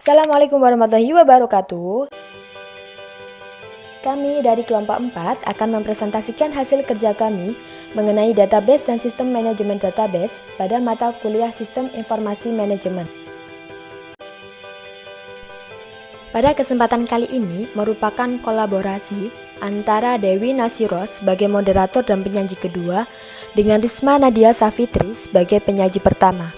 Assalamualaikum warahmatullahi wabarakatuh. Kami dari kelompok 4 akan mempresentasikan hasil kerja kami mengenai database dan sistem manajemen database pada mata kuliah Sistem Informasi Manajemen. Pada kesempatan kali ini merupakan kolaborasi antara Dewi Nasiros sebagai moderator dan penyaji kedua dengan Risma Nadia Safitri sebagai penyaji pertama.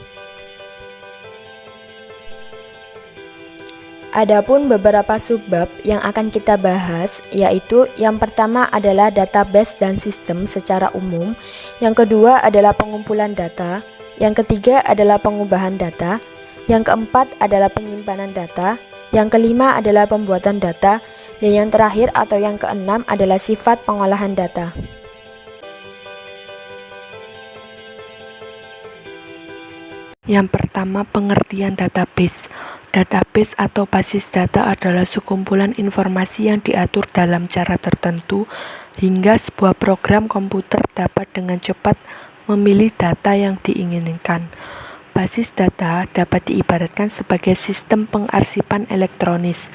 Adapun beberapa subbab yang akan kita bahas, yaitu yang pertama adalah database dan sistem secara umum, yang kedua adalah pengumpulan data, yang ketiga adalah pengubahan data, yang keempat adalah penyimpanan data, yang kelima adalah pembuatan data, dan yang terakhir atau yang keenam adalah sifat pengolahan data. Yang pertama, pengertian database. Database atau basis data adalah sekumpulan informasi yang diatur dalam cara tertentu hingga sebuah program komputer dapat dengan cepat memilih data yang diinginkan. Basis data dapat diibaratkan sebagai sistem pengarsipan elektronis.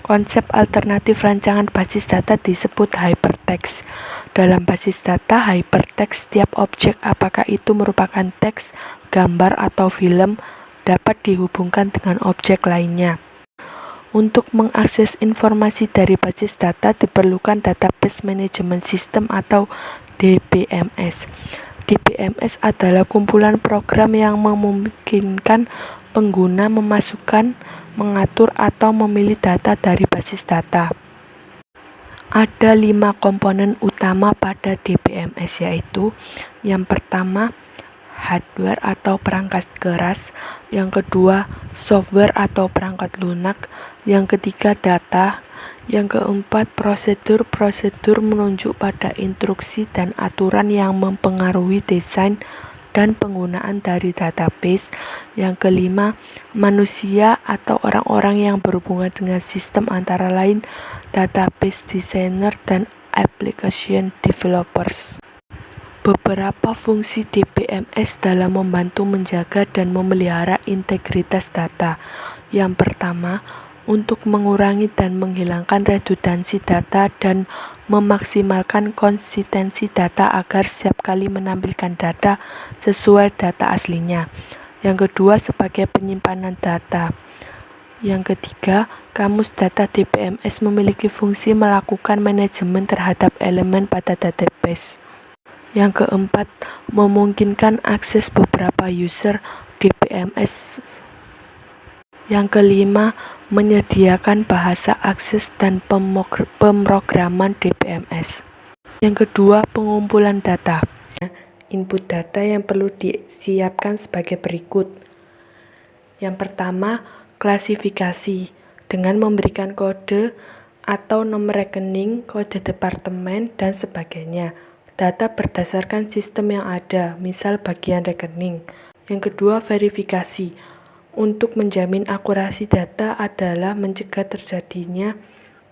Konsep alternatif rancangan basis data disebut hypertext. Dalam basis data hypertext, setiap objek, apakah itu merupakan teks, gambar, atau film, dapat dihubungkan dengan objek lainnya. Untuk mengakses informasi dari basis data diperlukan Database Management System atau DBMS. DBMS adalah kumpulan program yang memungkinkan pengguna memasukkan, mengatur, atau memilih data dari basis data. Ada 5 komponen utama pada DBMS, yaitu yang pertama, hardware atau perangkat keras, yang kedua software atau perangkat lunak, yang ketiga data, yang keempat prosedur menunjuk pada instruksi dan aturan yang mempengaruhi desain dan penggunaan dari database, yang kelima manusia atau orang-orang yang berhubungan dengan sistem antara lain database designer dan application developers. Beberapa fungsi DBMS dalam membantu menjaga dan memelihara integritas data. Yang pertama, untuk mengurangi dan menghilangkan redundansi data dan memaksimalkan konsistensi data agar setiap kali menampilkan data sesuai data aslinya. Yang kedua, sebagai penyimpanan data. Yang ketiga, kamus data DBMS memiliki fungsi melakukan manajemen terhadap elemen pada database. Yang keempat, memungkinkan akses beberapa user DBMS. Yang kelima, menyediakan bahasa akses dan pemrograman DBMS. Yang kedua, pengumpulan data. Input data yang perlu disiapkan sebagai berikut. Yang pertama, klasifikasi dengan memberikan kode atau nomor rekening, kode departemen, dan sebagainya. Data berdasarkan sistem yang ada, misal bagian rekening. Yang kedua, verifikasi. Untuk menjamin akurasi data adalah mencegah terjadinya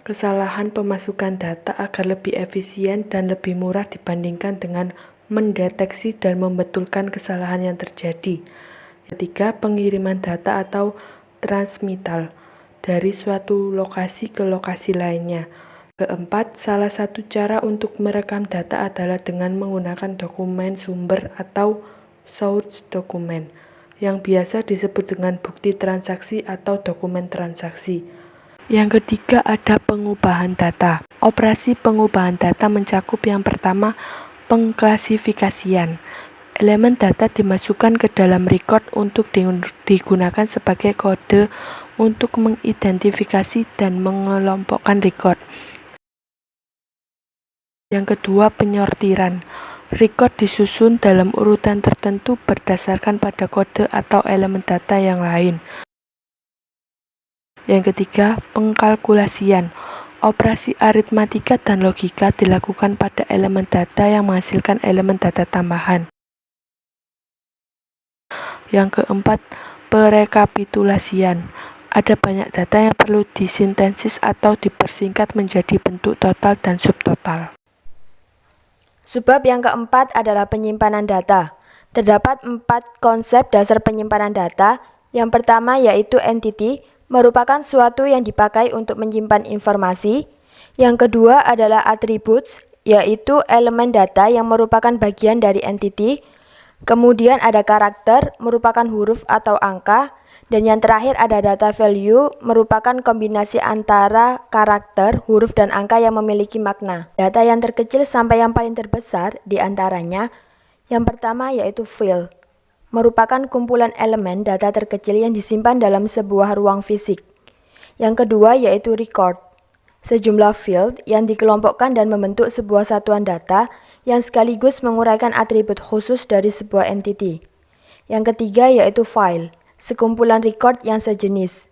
kesalahan pemasukan data agar lebih efisien dan lebih murah dibandingkan dengan mendeteksi dan membetulkan kesalahan yang terjadi. Ketiga, pengiriman data atau transmittal dari suatu lokasi ke lokasi lainnya. Keempat, salah satu cara untuk merekam data adalah dengan menggunakan dokumen sumber atau source dokumen, yang biasa disebut dengan bukti transaksi atau dokumen transaksi. Yang ketiga, ada pengubahan data. Operasi pengubahan data mencakup yang pertama, pengklasifikasian. Elemen data dimasukkan ke dalam record untuk digunakan sebagai kode untuk mengidentifikasi dan mengelompokkan record. Yang kedua, penyortiran. Record disusun dalam urutan tertentu berdasarkan pada kode atau elemen data yang lain. Yang ketiga, pengkalkulasian. Operasi aritmatika dan logika dilakukan pada elemen data yang menghasilkan elemen data tambahan. Yang keempat, perekapitulasian. Ada banyak data yang perlu disintesis atau dipersingkat menjadi bentuk total dan subtotal. Subbab yang keempat adalah penyimpanan data. Terdapat 4 konsep dasar penyimpanan data. Yang pertama yaitu entity, merupakan suatu yang dipakai untuk menyimpan informasi. Yang kedua adalah attributes, yaitu elemen data yang merupakan bagian dari entity. Kemudian ada karakter, merupakan huruf atau angka. Dan yang terakhir ada data value, merupakan kombinasi antara karakter, huruf, dan angka yang memiliki makna. Data yang terkecil sampai yang paling terbesar diantaranya, yang pertama yaitu field, merupakan kumpulan elemen data terkecil yang disimpan dalam sebuah ruang fisik. Yang kedua yaitu record, sejumlah field yang dikelompokkan dan membentuk sebuah satuan data yang sekaligus menguraikan atribut khusus dari sebuah entity. Yang ketiga yaitu file, sekumpulan record yang sejenis.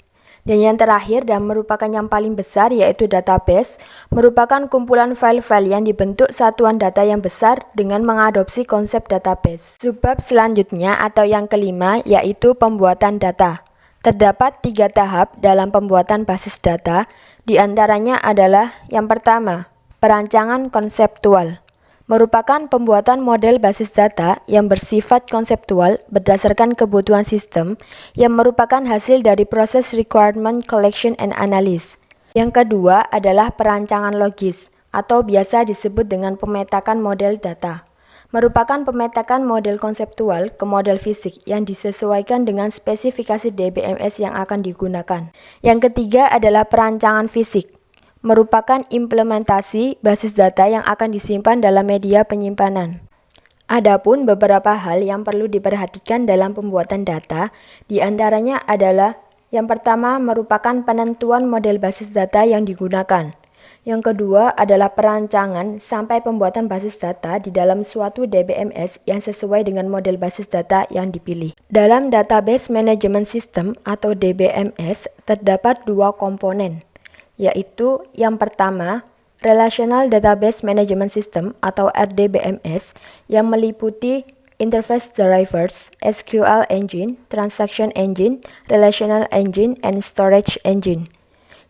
Dan yang terakhir dan merupakan yang paling besar yaitu database, merupakan kumpulan file-file yang dibentuk satuan data yang besar dengan mengadopsi konsep database. Subbab selanjutnya atau yang kelima yaitu pembuatan data. Terdapat 3 tahap dalam pembuatan basis data, diantaranya adalah yang pertama, perancangan konseptual. Merupakan pembuatan model basis data yang bersifat konseptual berdasarkan kebutuhan sistem yang merupakan hasil dari proses requirement collection and analysis. Yang kedua adalah perancangan logis atau biasa disebut dengan pemetakan model data. Merupakan pemetakan model konseptual ke model fisik yang disesuaikan dengan spesifikasi DBMS yang akan digunakan. Yang ketiga adalah perancangan fisik. Merupakan implementasi basis data yang akan disimpan dalam media penyimpanan. Adapun beberapa hal yang perlu diperhatikan dalam pembuatan data, diantaranya adalah yang pertama merupakan penentuan model basis data yang digunakan. Yang kedua adalah perancangan sampai pembuatan basis data di dalam suatu DBMS yang sesuai dengan model basis data yang dipilih. Dalam Database Management System atau DBMS terdapat 2 komponen, yaitu yang pertama, Relational Database Management System atau RDBMS yang meliputi Interface Drivers, SQL Engine, Transaction Engine, Relational Engine, and Storage Engine.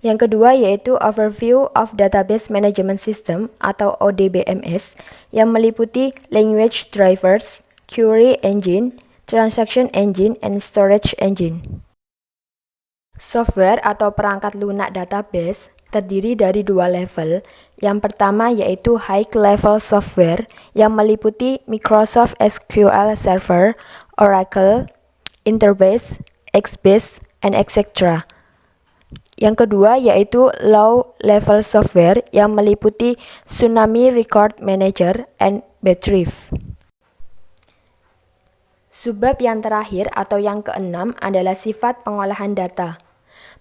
Yang kedua yaitu Overview of Database Management System atau ODBMS yang meliputi Language Drivers, Query Engine, Transaction Engine, and Storage Engine. Software atau perangkat lunak database terdiri dari 2 level. Yang pertama yaitu High Level Software yang meliputi Microsoft SQL Server, Oracle, Interbase, Xbase, and etc. Yang kedua yaitu Low Level Software yang meliputi Tsunami Record Manager and Btref. Subbab yang terakhir atau yang keenam adalah sifat pengolahan data.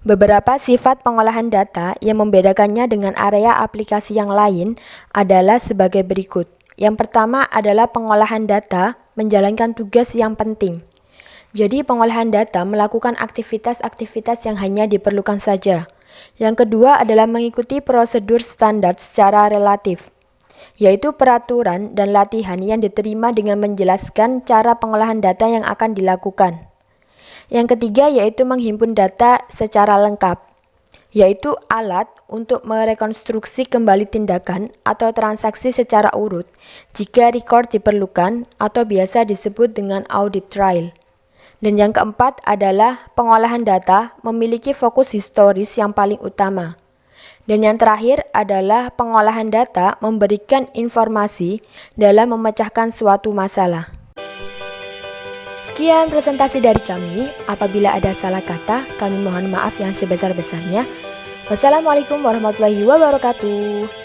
Beberapa sifat pengolahan data yang membedakannya dengan area aplikasi yang lain adalah sebagai berikut. Yang pertama adalah pengolahan data menjalankan tugas yang penting. Jadi pengolahan data melakukan aktivitas-aktivitas yang hanya diperlukan saja. Yang kedua adalah mengikuti prosedur standar secara relatif, yaitu peraturan dan latihan yang diterima dengan menjelaskan cara pengolahan data yang akan dilakukan. Yang ketiga yaitu menghimpun data secara lengkap, yaitu alat untuk merekonstruksi kembali tindakan atau transaksi secara urut jika record diperlukan atau biasa disebut dengan audit trail. Dan yang keempat adalah pengolahan data memiliki fokus historis yang paling utama. Dan yang terakhir adalah pengolahan data memberikan informasi dalam memecahkan suatu masalah. Sekian presentasi dari kami. Apabila ada salah kata, kami mohon maaf yang sebesar-besarnya. Wassalamualaikum warahmatullahi wabarakatuh.